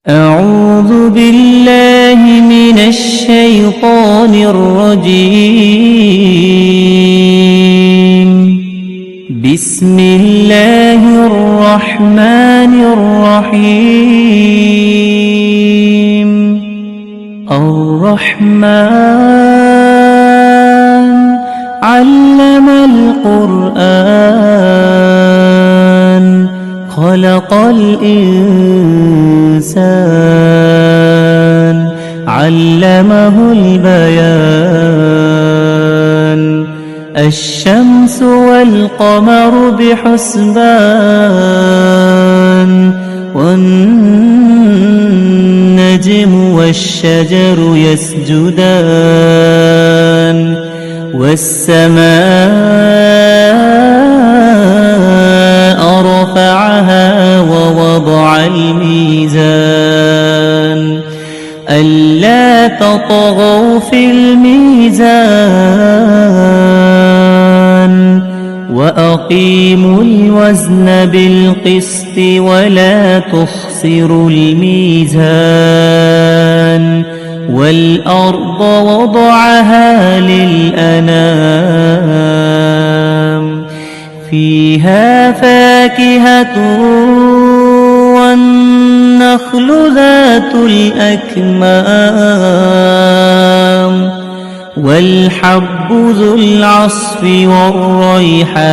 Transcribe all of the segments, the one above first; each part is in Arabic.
أعوذ بالله من الشيطان الرجيم. بسم الله الرحمن الرحيم. الرحمن علم القرآن خلق الإنسان علمه البيان. الشمس والقمر بحسبان والنجم والشجر يسجدان والسماء رفعها ووضع الميزان ألا تطغوا في الميزان وأقيموا الوزن بالقسط ولا تخسروا الميزان. والأرض وضعها للأنام فيها فاكهة والنخل ذات الأكمام والحب ذو العصف والريحان.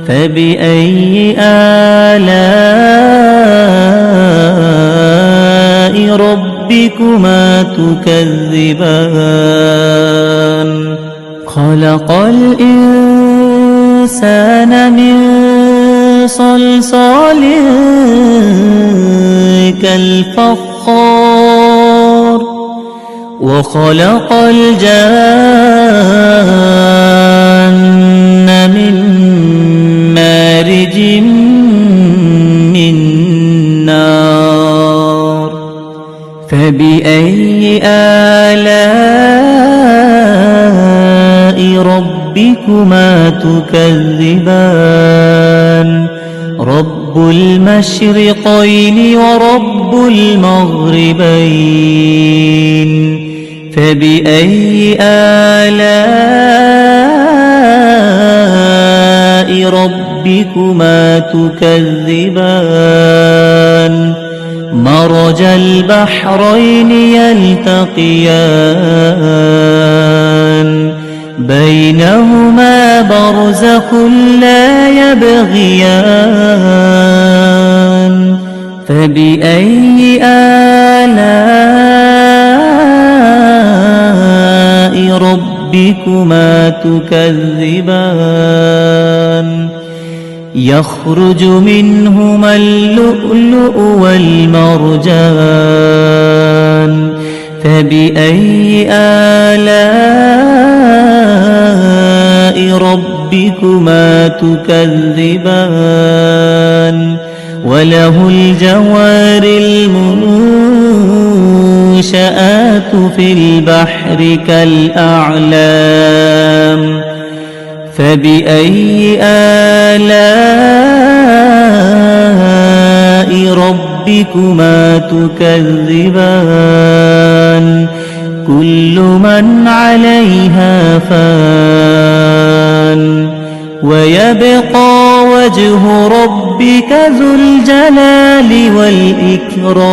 فبأي آلاء ربكما تكذبان؟ خلق الإنسان من صلصال كالفخار وخلق الجان من مارج من نار. فبأي آلاء ربكما تكذبان؟ رب المشرقين ورب المغربين. فبأي آلاء ربكما تكذبان؟ مرج البحرين يلتقيان بينهما برزخ لا يبغيان. فبأي آلاء ربكما تكذبان؟ يخرج منهما اللؤلؤ والمرجان. فبأي آلاء ربكما تكذبان؟ وله الجوار المنشآت في البحر كالأعلام. فبأي آلاء ربكما تكذبان؟ كل من عليها فان ويبقى وجه ربك ذو الجلال والإكرام.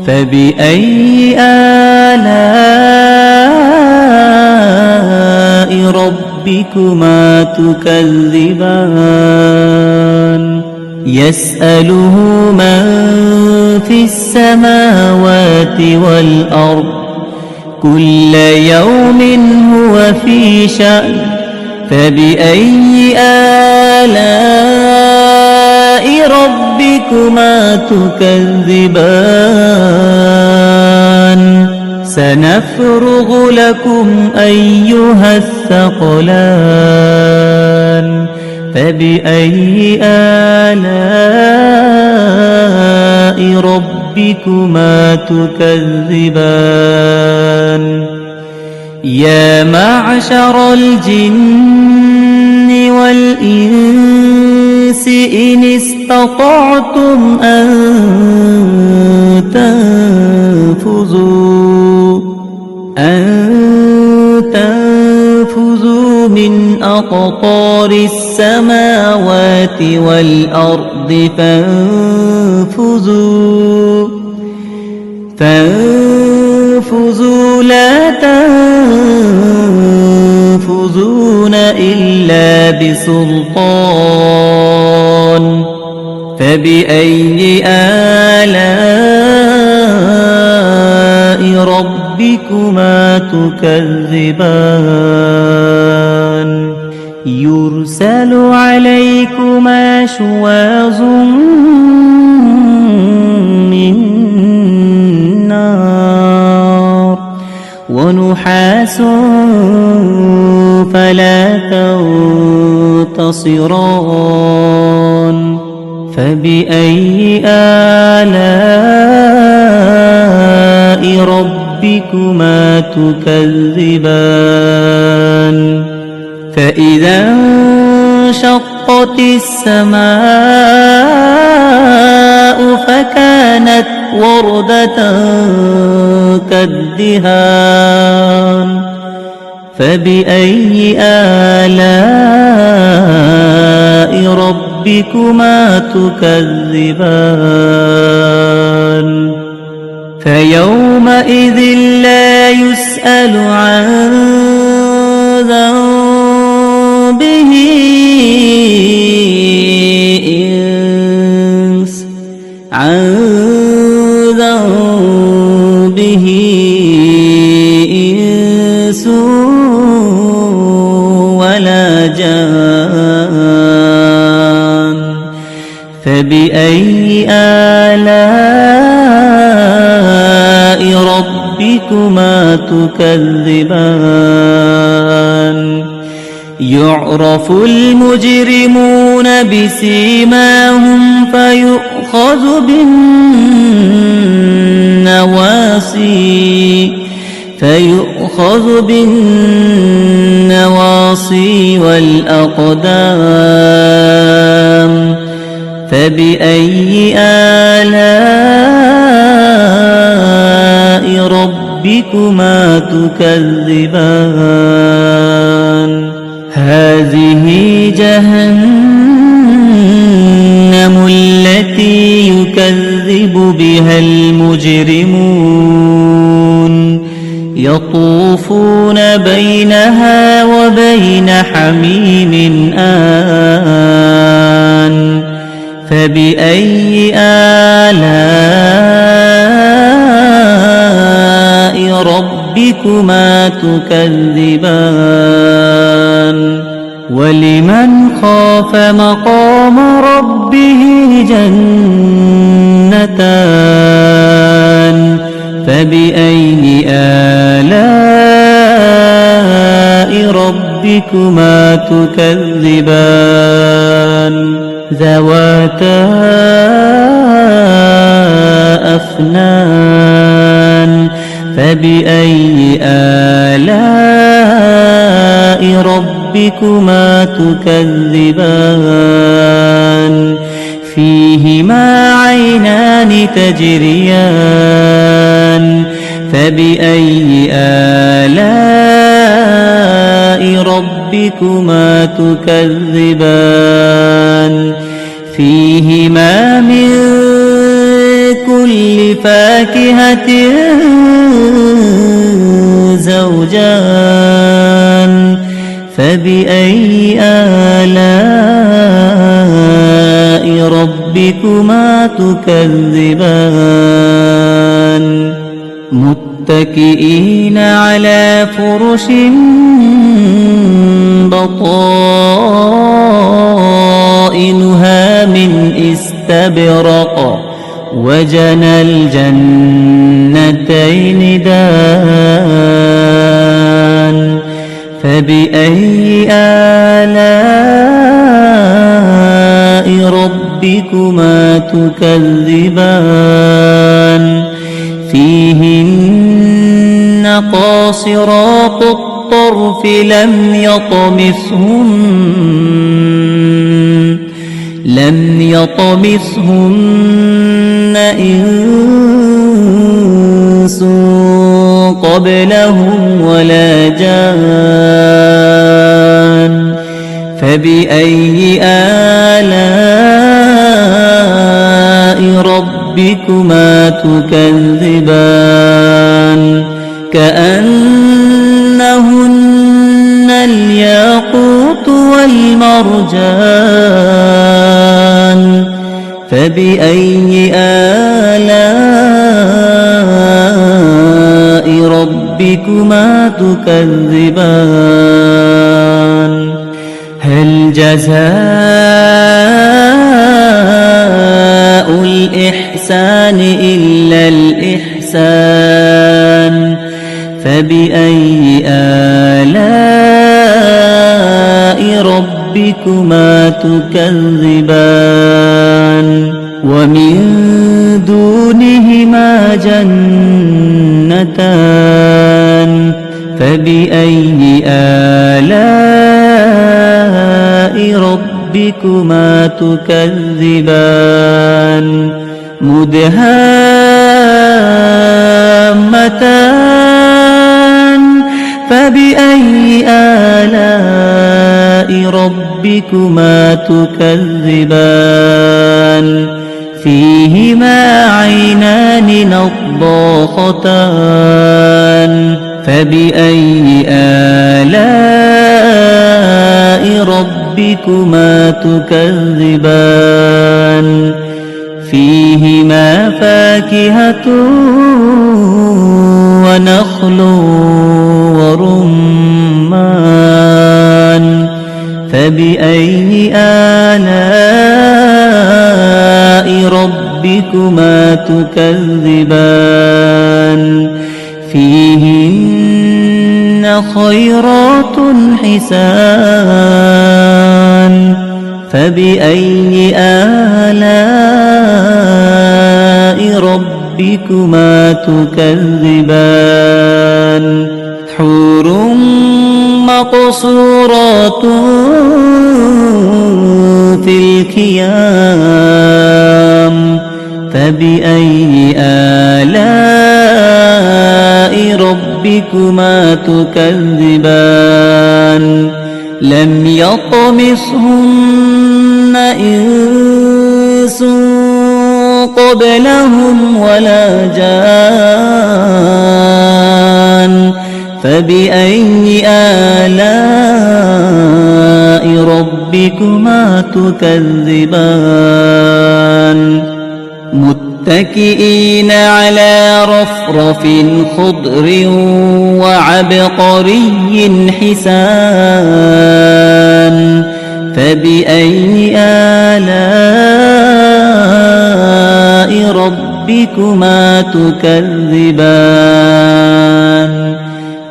فبأي آلاء ربكما تكذبان؟ يسأله من في السماوات والأرض كل يوم هو في شأن. فبأي آلاء ربكما تكذبان؟ سنفرغ لكم أيها الثقلان. فبأي آلاء ربكما تكذبان؟ يا معشر الجن والإنس الإنس إن استطعتم أن تنفذوا من أقطار السماوات والأرض فانفذوا لا تنفذون إلا بسلطان فبأي آلاء ربكما تكذبان يرسل عليكما شواظ من نار ونحاس فلا تنتصران فبأي آلاء ربكما تكذبان فإذا انشقت السماء فكانت وردة كالدهان فبأي آلاء ربكما تكذبان فيومئذ لا يسأل عن ذنبه إنس ولا جان فبأي آلاء ربكما تكذبان يعرف المجرمون بسيماهم فيؤخذ بالنواصي والأقدام فبأي آلاء ربكما تكذبان هذه جهنم التي يكذب بها المجرمون يطوفون بينها وبين حميم آن فبأي آلاء ربكما تكذبان ولمن خاف مقام ربه جنتان فبأي آلاء ربكما تكذبان ذواتا أفنان فبأي آلاء ربكما تكذبان فيهما عينان تجريان فبأي آلاء ربكما تكذبان فيهما من كل فاكهة زوجان فبأي آلاء ربكما تكذبان متكئين على فرش بطائنها من استبرق وجنى الجنتين دان فبأي آلاء ربكما تكذبان فيهن قاصرات الطرف لم لم يطمثهن إنس قبلهم ولا جان فبأي آلاء ربكما تكذبان كأنهن الياقوت والمرجان فبأي آلاء ربكما تكذبان هل جزاء الإحسان إلا الإحسان فبأي آلاء ربكما تكذبان ومن دونهما جنتان فبأي آلاء ربكما تكذبان مدهامتان فبأي آلاء ربكما تكذبان فيهما عينان نضاختان فبأي آلاء ربكما تكذبان فيهما فاكهة ونخل ورمان فبأي آلاء ربكما تكذبان فيهن خيرات حسان فبأي آلاء ربكما تكذبان حور مقصورات في الخيام فبأي آلاء ربكما تكذبان لم يطمثهن إنس قبلهم ولا جان فبأي آلاء ربكما تكذبان متكئين على رفرف خضر وعبقري حسان فبأي آلاء ربكما تكذبان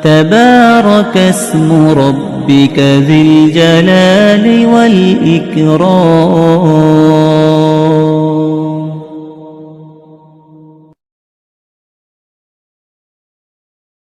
تبارك اسم ربك ذي الجلال والإكرام